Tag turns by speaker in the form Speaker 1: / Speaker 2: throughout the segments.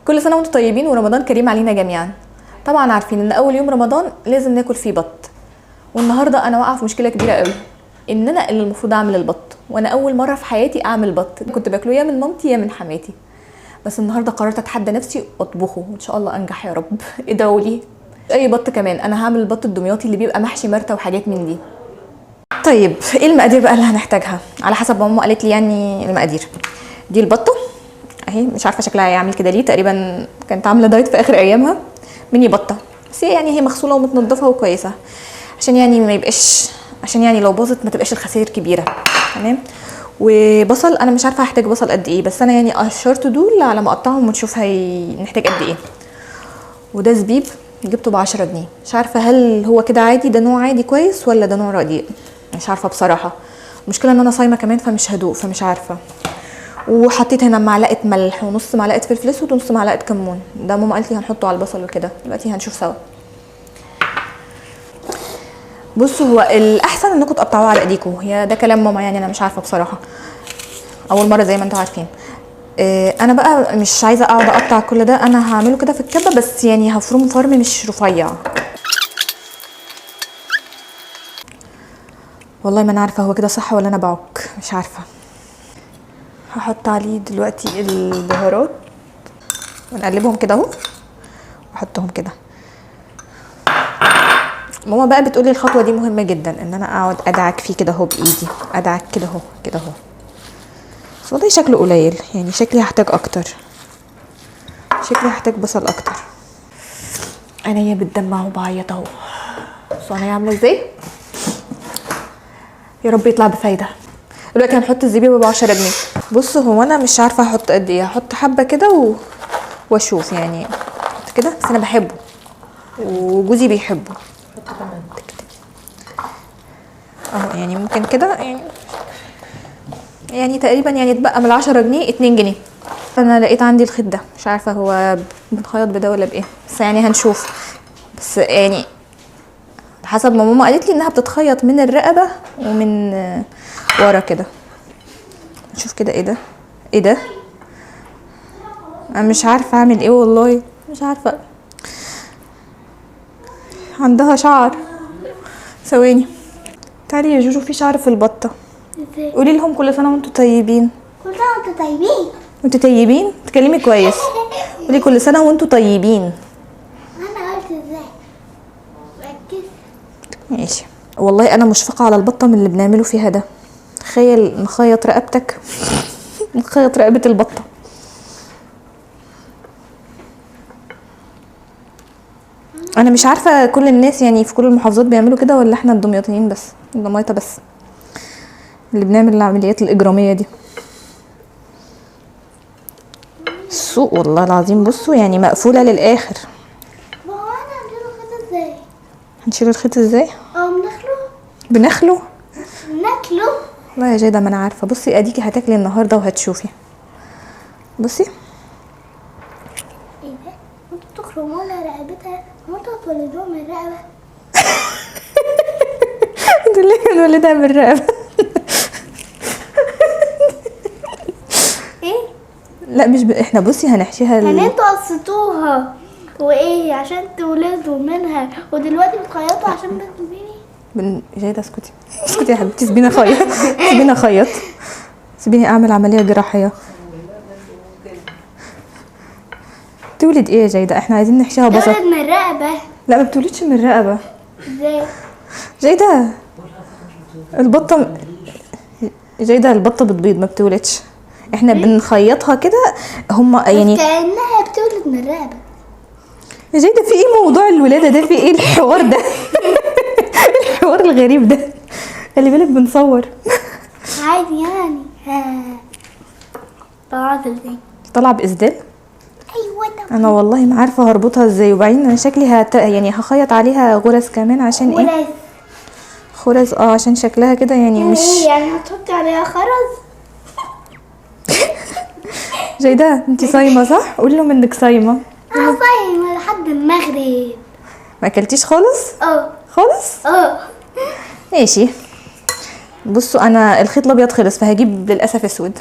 Speaker 1: كل سنه وانتم طيبين ورمضان كريم علينا جميعا. طبعا عارفين ان اول يوم رمضان لازم ناكل فيه بط، والنهارده انا واقعه في مشكله كبيره قوي، ان انا اللي المفروض اعمل البط، وانا اول مره في حياتي اعمل بط. كنت باكله يا من مامتي يا من حماتي، بس النهارده قررت اتحدى نفسي واطبخه وان شاء الله انجح يا رب. ادعوا لي. اي بط كمان، انا هعمل البط الدمياطي اللي بيبقى محشي مرتة وحاجات من دي. طيب ايه المقادير بقى اللي هنحتاجها على حسب ما ماما قالت لي؟ يعني المقادير دي البطه اهي، مش عارفه شكلها هيعمل كده ليه، تقريبا كانت عامله دايت في اخر ايامها. ميني بطه، بس يعني هي مغسوله ومتنضفه وكويسه، عشان يعني ما يبقاش، عشان يعني لو باظت ما تبقاش الخسائر كبيره. تمام. وبصل، انا مش عارفه هحتاج بصل قد ايه، بس انا يعني قشرت دول على ما اقطعهم ونشوف هنحتاج قد ايه. وده زبيب جبته ب10 جنيه، مش عارفه هل هو كده عادي، ده نوع عادي كويس ولا ده نوع رديء، مش عارفه بصراحه. المشكله ان انا صايمه كمان فمش هدوق، فمش عارفه. وحطيت هنا معلقه ملح ونص معلقه فلفل اسود ونص معلقه كمون، ده ماما قالت لي هنحطه على البصل وكده، دلوقتي هنشوف سوا. بصوا، هو الاحسن انكم تقطعوه على ايديكم، هي ده كلام ماما، يعني انا مش عارفه بصراحه، اول مره زي ما انتم عارفين. انا بقى مش عايزه اقعد اقطع كل ده، انا هعمله كده في الكبه، بس يعني هفرمه فرم مش رفيع. والله ما انا عارفه هو كده صح ولا انا بعك، مش عارفه. هحط عليه دلوقتي البهارات ونقلبهم كده اهو، واحطهم كده. ماما بقى بتقولي الخطوه دي مهمه جدا، ان انا اقعد ادعك فيه كده اهو بايدي، ادعك كده اهو كده اهو. بس والله شكله قليل، يعني شكلي هحتاج اكتر، شكلي هحتاج بصل اكتر. عينيا بتدمع وبعيط اهو، بصوا عينيا عامله ازاي، يا رب يطلع بفايده. دلوقتي هنحط الزبيب ب10 جنيه. بصوا هو انا مش عارفه احط قد ايه، هحط حبه كده واشوف يعني، احط كده، بس انا بحبه وجوزي بيحبه. اهو يعني ممكن كده، يعني تقريبا يعني اتبقى من 10 جنيه 2 جنيه. انا لقيت عندي الخيط ده، مش عارفه هو بنخيط بده ولا بايه، بس يعني هنشوف. بس يعني حسب ما ماما قالت لي انها بتتخيط من الرقبه ومن ورا كده. نشوف كده. ايه ده، ايه ده، انا مش عارفه اعمل ايه والله، مش عارفه. عندها شعر، ثواني. تعالي يا جوجو، في شعر في البطه. قولي لهم كل سنه وانتم طيبين.
Speaker 2: كل سنة وانتم طيبين.
Speaker 1: وانتوا طيبين، تكلمي كويس. قولي كل سنه وانتم طيبين.
Speaker 2: انا قلت ازاي؟ ركز.
Speaker 1: ماشي. والله انا مشفقه على البطه من اللي بنعمله فيها ده. تخيل نخيط رقبتك نخيط رقبه البطه. انا مش عارفه كل الناس يعني في كل المحافظات بيعملوا كده ولا احنا الدمياطيين بس، الدمياطه بس اللي بنعمل العمليات الاجراميه دي. السوق والله العظيم، بصوا يعني مقفوله للاخر.
Speaker 2: ما هو انا هنشيله كده ازاي؟
Speaker 1: هنشيل الخيط ازاي؟ بنخله.
Speaker 2: ناكله.
Speaker 1: والله يا جيده ما انا عارفه. بصي اديكي هتاكلي النهارده وهتشوفي. بصي.
Speaker 2: ايه ده؟ انتوا تخرموا لها رقبتها، وانتوا تولدوها من الرقبه.
Speaker 1: انتوا ليه بنولدها من الرقبه؟
Speaker 2: ايه؟
Speaker 1: لا مش احنا بصي هنحشيها
Speaker 2: يعني انتوا قصيتوها وايه عشان تولدوا منها، ودلوقتي بتخيطوا عشان بتولدي؟
Speaker 1: جيده اسكتي اسكتي يا حبيبتي، سيبيني اخيط، سيبيني اخيط، سيبيني اعمل عمليه جراحيه. تولد ايه يا جيده؟ احنا عايزين نحشيها بصل.
Speaker 2: تولد من الرقبه.
Speaker 1: لا ما بتولدش من الرقبه.
Speaker 2: ازاي؟
Speaker 1: جيده البطه، جيده البطه بتبيض ما بتولدش، احنا بنخيطها كده. هما يعني
Speaker 2: كأنها بتولد من الرقبه.
Speaker 1: يا جيده في ايه موضوع الولاده ده؟ في ايه الحوار ده؟ الحوار الغريب ده، خلي بالك بنصور.
Speaker 2: عادي يعني. طلعت ازاي؟
Speaker 1: طالعه باسدال.
Speaker 2: ايوه
Speaker 1: انا والله ما عارفه هربطها ازاي، وبعدين انا شكلي يعني هخيط عليها غرز كمان عشان ايه؟ خرز عشان شكلها كده يعني مش
Speaker 2: يعني هتحطي عليها خرز.
Speaker 1: جيده انتي صايمه صح؟ قولي لهم انك صايمه.
Speaker 2: انا صايمه لحد المغرب.
Speaker 1: ما اكلتيش خالص؟ خالص. ماشي. بصوا انا الخيط الابيض خلص، فهجيب للاسف اسود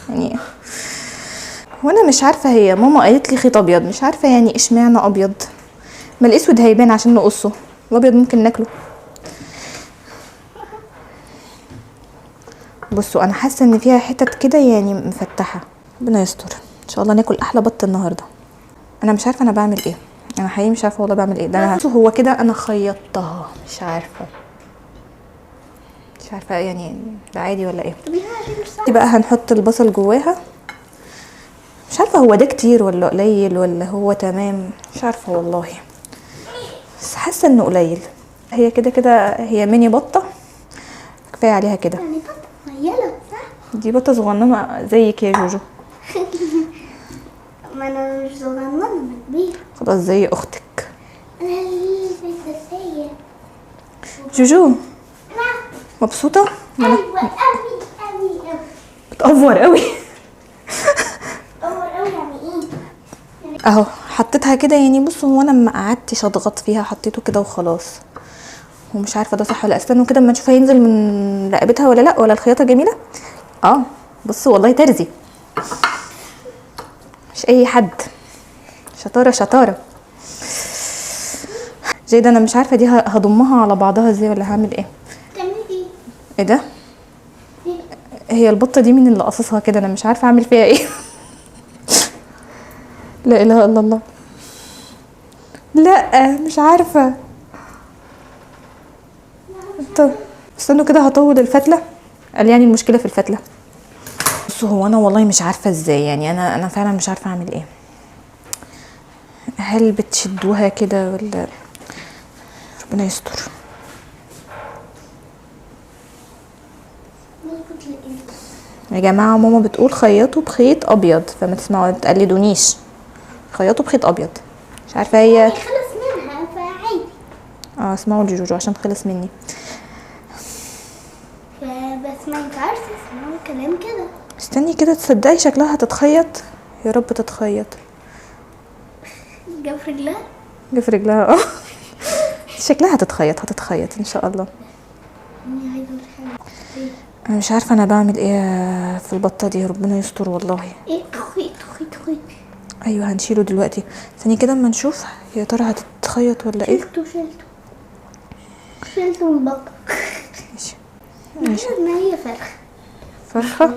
Speaker 1: يعني. وانا مش عارفه، هي ماما قالت لي خيط ابيض، مش عارفه يعني اشمعنى ابيض. ما الاسود هيبان عشان نقصه، الابيض ممكن ناكله. بصوا انا حاسه ان فيها حتت كده يعني مفتحه. ربنا يستر، ان شاء الله ناكل احلى بط النهارده. انا مش عارفه انا بعمل ايه، انا حقيقي مش عارفه والله بعمل ايه. ده انا هو كده انا خيطتها، مش عارفه يعني ده عادي ولا ايه. دي بقى هنحط البصل جواها. مش عارفه هو ده كتير ولا قليل ولا هو تمام، مش عارفه والله، بس حاسه انه قليل. هي كده كده هي ميني بطه، كفايه عليها كده.
Speaker 2: يعني بطة صغيرة صح؟
Speaker 1: دي بطه صغننه زيك يا جوجو.
Speaker 2: ما انا مش صغننة، انا كبيرة.
Speaker 1: خلاص زي اختك.
Speaker 2: انا اللي بنتسية.
Speaker 1: جوجو مبسوطه؟
Speaker 2: ايوه قوي قوي قوي.
Speaker 1: بتأفور قوي.
Speaker 2: اول قوي يعني ايه؟
Speaker 1: اهو حطيتها كده يعني. بصوا هو انا ما قعدتش اضغط فيها، حطيته كده وخلاص. ومش عارفه ده صح ولا استنوا كده اما نشوف هينزل من رقبتها ولا لا، ولا الخياطه جميله. بصوا والله ترزي، مش اي حد. شطاره شطاره. جيدة انا مش عارفه دي هضمها على بعضها ازاي ولا هعمل ايه.
Speaker 2: بتعملي ايه؟
Speaker 1: ايه ده؟ هي البطه دي مين اللي قصصها كده؟ انا مش عارفه اعمل فيها ايه. لا اله الا الله. لا مش عارفه. طب استنوا كده هطول الفتله. قال يعني المشكله في الفتله. بصوا هو انا والله مش عارفه ازاي يعني، انا فعلا مش عارفه اعمل ايه. هل بتشدوها كده ولا؟ ربنا يستر. يا جماعه ماما بتقول خيطوا بخيط ابيض، فما تسمعوا تقلدونيش. خيطوا بخيط ابيض، مش عارفه هي.
Speaker 2: خلص منها فعادي.
Speaker 1: اسمعوا لجوجو عشان خلص مني.
Speaker 2: بس ما ينفعش تسمعوا كلام كده.
Speaker 1: استني كده، تصدقي شكلها هتتخيط. يا رب تتخيط.
Speaker 2: جاب في رجلها.
Speaker 1: جه في رجلها. شكلها هتتخيط ان شاء الله. انا مش عارفه انا بعمل ايه في البطه دي، ربنا يستر والله.
Speaker 2: ايه خيط.
Speaker 1: ايوه هنشيله دلوقتي. ثاني كده اما نشوف يا ترى هتتخيط ولا ايه.
Speaker 2: شلته من البطه.
Speaker 1: ماشي.
Speaker 2: ان هي
Speaker 1: فرخه.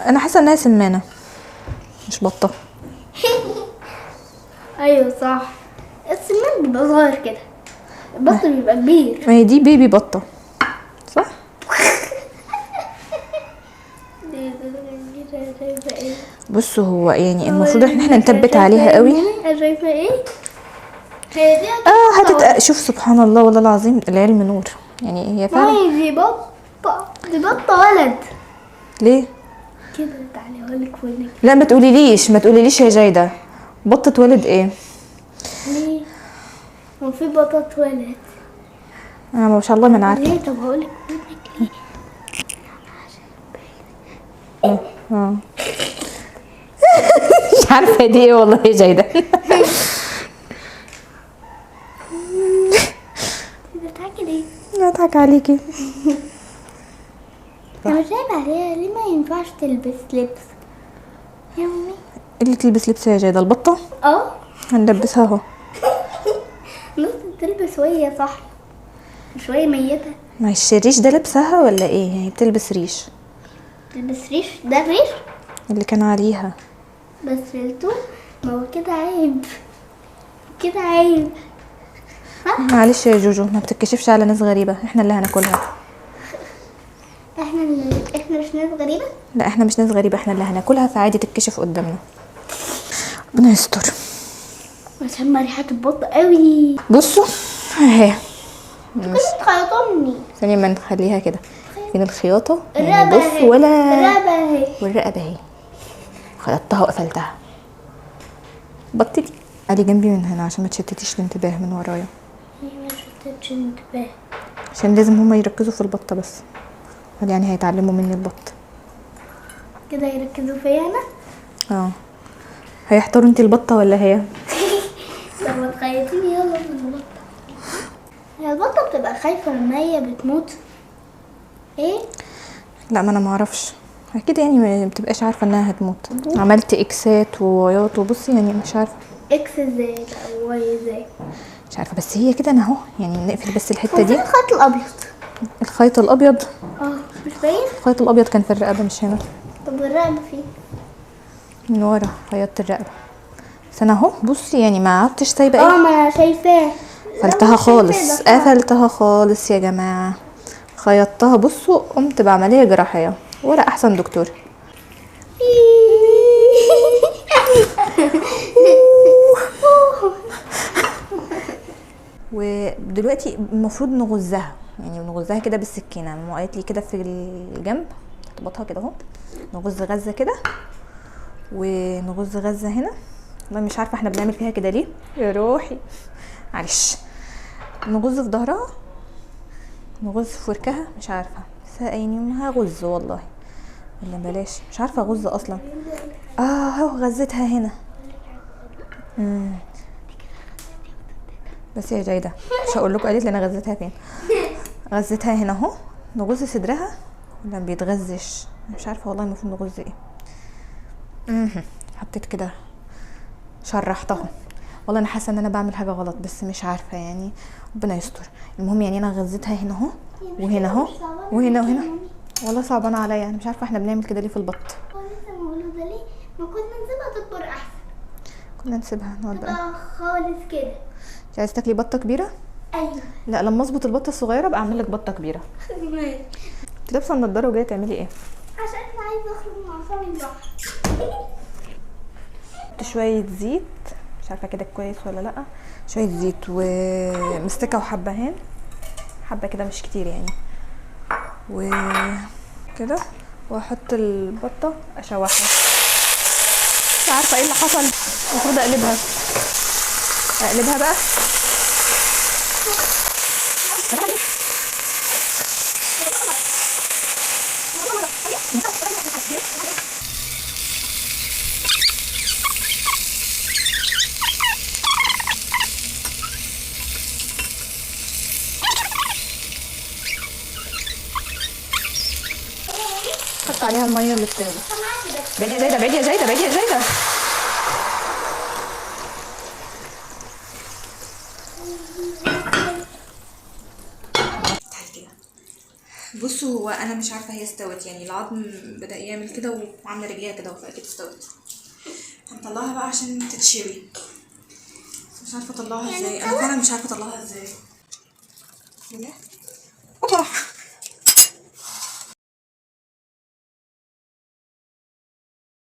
Speaker 1: انا حاسه انها سمانه مش بطه.
Speaker 2: ايوه صح، السمان بيبقى صغير كده، البط بيبقى كبير.
Speaker 1: ما هي دي بيبي بطه صح. بصوا هو يعني المفروض ان احنا نثبت عليها قوي.
Speaker 2: شايفه ايه؟ هي دي
Speaker 1: شوف سبحان الله والله العظيم العلم نور يعني. هي فعلا
Speaker 2: دي بطه ولد.
Speaker 1: ليه
Speaker 2: كده تعالي اقول لك وينك.
Speaker 1: لا ما تقوليليش يا جيدة. بطة ولد ايه؟
Speaker 2: ليه؟ هو في بطة ولد.
Speaker 1: ما شاء الله ما انا عارفه.
Speaker 2: ليه؟ طب هقول لك وينك ليه؟
Speaker 1: مش عارفه دي ايه والله يا جيدة.
Speaker 2: بتضحكي ليه؟
Speaker 1: اضحك عليكي.
Speaker 2: انا مش عيب عليها ليه؟ ما ينفعش تلبس لبس يا امي.
Speaker 1: اللي تلبس لبس يا جيدة البطة؟ هنلبسها اهو.
Speaker 2: نص تلبس وهي صح شوية ميتة.
Speaker 1: ماشي. الريش ده لبسها ولا ايه؟ يعني بتلبس ريش.
Speaker 2: تلبس ريش؟ ده الريش
Speaker 1: اللي كان عليها
Speaker 2: بس شلته. ما هو كده عيب، كده عيب.
Speaker 1: معلش يا جوجو، ما بتتكشفش على ناس غريبة، احنا اللي هناكلها.
Speaker 2: احنا مش ناس غريبة.
Speaker 1: لا احنا مش ناس غريبة، احنا اللي هناكلها، فعادي تتكشف قدامنا. ربنا يستر.
Speaker 2: بشم ريحة البط قوي.
Speaker 1: بصوا اهي.
Speaker 2: كنت تخيطوني.
Speaker 1: ثانية ما نخليها كده. فين الخياطة؟
Speaker 2: الرقبة
Speaker 1: بص
Speaker 2: اهي.
Speaker 1: ولا
Speaker 2: الرقبة اهي.
Speaker 1: والرقبة اهي. خيطتها وقفلتها. بطلي قالي جنبي من هنا عشان ما تشتتيش الانتباه من ورايا.
Speaker 2: ما شتتش انتباه.
Speaker 1: عشان لازم هما يركزوا في البطة بس. يعني هيتعلموا مني البط.
Speaker 2: كده يركزوا فيا انا.
Speaker 1: هيحتاروا انت البطة ولا هي؟
Speaker 2: طب ما تخيطيني يلا في البطة. هي البطة بتبقى خايفة لما هي بتموت. ايه؟
Speaker 1: لا ما انا معرفش. اكيد يعني ما بتبقاش عارفه انها هتموت. عملت اكسات ووايات وبصي يعني مش عارفه
Speaker 2: اكس ازاي او واي ازاي؟
Speaker 1: مش عارفه، بس هي كده انا اهو يعني نقفل بس الحته دي.
Speaker 2: الخيط الابيض.
Speaker 1: الخيط الابيض؟
Speaker 2: مش باين.
Speaker 1: الخيط الابيض كان في الرقبه مش هنا.
Speaker 2: طب الرقبه فين؟
Speaker 1: من ورا خيطت الرقبه. بس انا اهو بصي يعني ما عدتش سايبه ايه.
Speaker 2: ما انا شايفاه.
Speaker 1: قفلتها خالص، قفلتها خالص يا جماعه. خيطتها بصوا، قمت بعمليه جراحيه ولا احسن دكتور. ودلوقتي المفروض نغزها، يعني نغزها كده بالسكينه. ماما قالت لي كده في الجنب تخبطها كده اهو، نغز غزه كده ونغز غزه هنا. والله مش عارفه احنا بنعمل فيها كده ليه يا روحي، معلش. نغز في ظهرها، نغز في وركها، مش عارفه بس يعني هغز والله ولا بلاش، مش عارفه اغز اصلا. اهو غزتها هنا. بس يا جايده مش هقول لكم قالت لي انا غزتها فين. غزتها هنا اهو. نغز صدرها ولا ما بيتغزش، مش عارفه والله المفروض نغز ايه. حطيت كده شرحتها. والله انا حاسه ان انا بعمل حاجه غلط بس مش عارفه يعني، ربنا يستر. المهم يعني انا غزتها هنا اهو وهنا اهو وهنا وهنا. والله صعبانه عليا، انا مش عارفه احنا بنعمل كده ليه في البط.
Speaker 2: لسه مولوده ليه؟ ما كنا نسيبها تكبر احسن.
Speaker 1: كنا نسيبها نقعد بقى.
Speaker 2: تبقى خالص كده.
Speaker 1: انت عايزه تاكلي بطه كبيره؟
Speaker 2: ايوه.
Speaker 1: لا لما اظبط البطه الصغيره بقى اعمل لك بطه كبيره.
Speaker 2: ماشي.
Speaker 1: انت لابسه النضاره وجايه تعملي ايه؟
Speaker 2: عشان انا عايزه اخرج مع صاحبي البحر.
Speaker 1: شويه زيت، مش عارفه كده كويس ولا لا. شويه زيت ومستكه وحبهان، حبه كده مش كتير يعني، وكده. واحط البطه اشوحها. مش عارفه ايه اللي حصل، المفروض اقلبها بقى. حط عليها الميه اللي بتغلي. بعيد يا زايده، بعيد يا زايده، بعيد يا زايده. بصوا هو انا مش عارفه هي استوت، يعني العظم بدا يعمل كده وعامله رجليها كده فاكيد استوت. هنطلعها بقى عشان تتشوي، مش عارفه اطلعها ازاي. انا فعلا مش عارفه اطلعها ازاي. اوبا